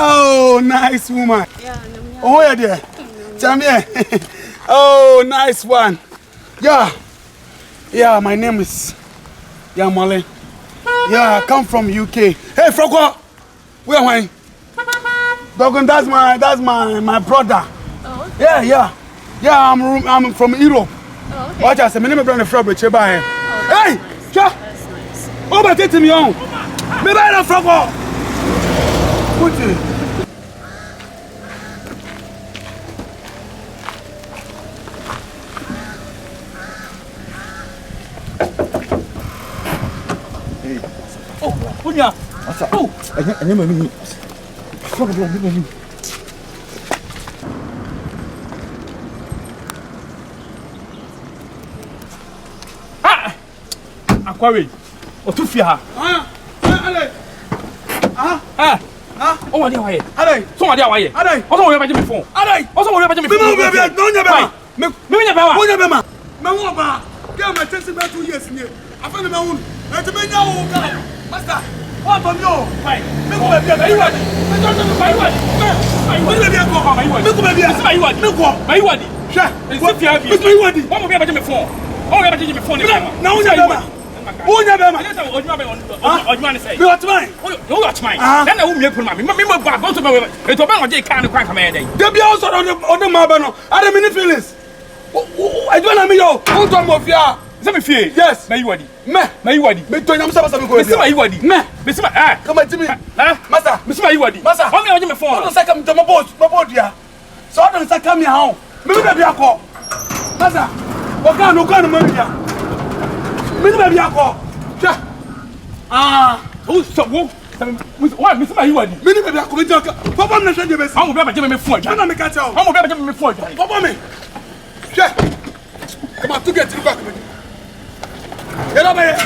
Oh, nice woman. Yeah, oh, yeah, dear. Come here. Oh, nice one. Yeah. Yeah, my name is Yamale. Yeah, I come from UK. Hey, Froko. Where am I? Dogon, that's my brother. Oh. Yeah. Yeah, I'm from Europe. Oh, okay. Watch out, my name is Brandon Frog with Cheba. Hey, That's nice. oh, but take me on. Me buy the Frog. Put it. Punya. What's up? Oh, ini mami. Frog belum mami. Ah. Akwari. Otufia ha. Ale. Oh, what dia waye? Ale. So what dia waye? Ale. O so wo baje me phone. Ale. O so wo baje me phone. Me no nya ba. Me nya ba wa. Wo nya ba ma. Me wo ba. Girl my chance me 2 years ni. Afa na me hu. E te me nya wo ka. Master. What on yo? Pai. Me ko be bia. Bai wadi. Me to to bai wadi. Bai Me be bia ko. bai wadi. Me ko be bia. Bai wadi. Me ko. Bai wadi. Sha. Nsi fia bi. Me bai wadi. Wo mo be baje me phone. O wo baje me phone ni. Na wo nya ba ma. Wo nya ba ma. Ojuma ni say. Me what man? Wo watch mine. Then na wo mie pon ma. Me ba go to me. E to ba oje kan ni kwan kama e dey. De bia o so on the ma ba no. Are me ni feelings. I don't know me yo. Who to mo fia? Is me fie? Yes. Mai wadi. Me. Mai wadi. Me to nyam sa me ko Me se mai wadi. Me. Me se ma Come on, Jimmy. Master. Me se mai wadi. Master. How me oje me phone? Don't say come to my boat ya. So don't say come here how. Me be bia ko. Master. O ka no ma bia. Me be bia ko. Sha. Who so wo? Why me se mai wadi? Me be bia ko me jaka. Papa me hwe je be si. How mo be baje me phone? Na me ka tell. How mo be baje me phone? Papa me. Sha. Come on, to get you back me. Get up here.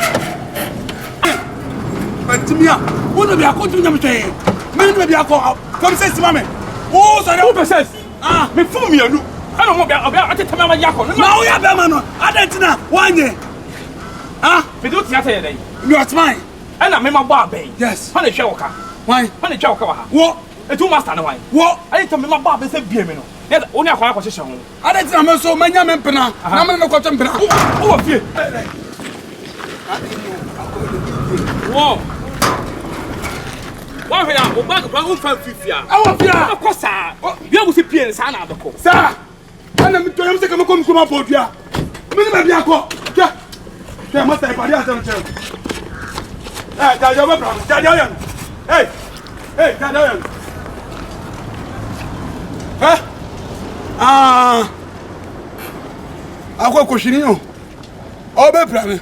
Timia, who no be a continue me say. Me no be a ko. Come say mama. Oh, so Who possess? Me phone me anu. I don't mo be atete me ma yakọ. Na o ya be ma no. Adentina, wanye. Me do tia tell dey. You are mine. E na me ma bo abai. Yes. Ha na hwe wo ka. Why? Ha na hwe wo ka wa ha. Wo. Etu master na why? Wo. Ayi to me ma bo abai se bie me no. Yes, oni akwa akwa hye ho. Adentina me so manya me mpena. Na me no ko mpena. Wo fie. Wo. Wa hwe ya, o bag pa o fa fifia. Awo fia. Ko sa. Bia wo se pie sa na adoko. Sa. Ana me to yam se kama kom kuma bodua. Me ni be akọ. Ja. Ja, master e pade asem che. Ja, ja, bra. Ja, ja. Hey. Hey, ja, ja. Akọ ko shini o. O be pra me.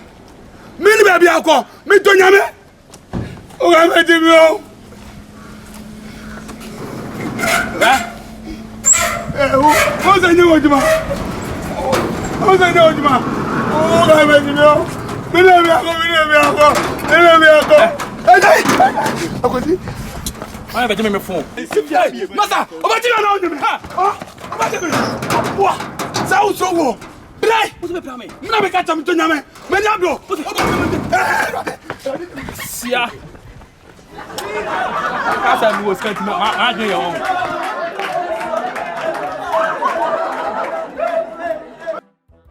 Me ni be akọ. Me to nyame. O ga me di mi o. Who's the new Ojima? Who's the new Ojima? Oh, I made you know. Me love you. Why baje me phone? Master, about you now, Ojima. About you. What? Sao so wo. Play. What's me plan me? Na me catch am to nyame. Me nyablo. Sia. Asa mi was can't ma adwen your own.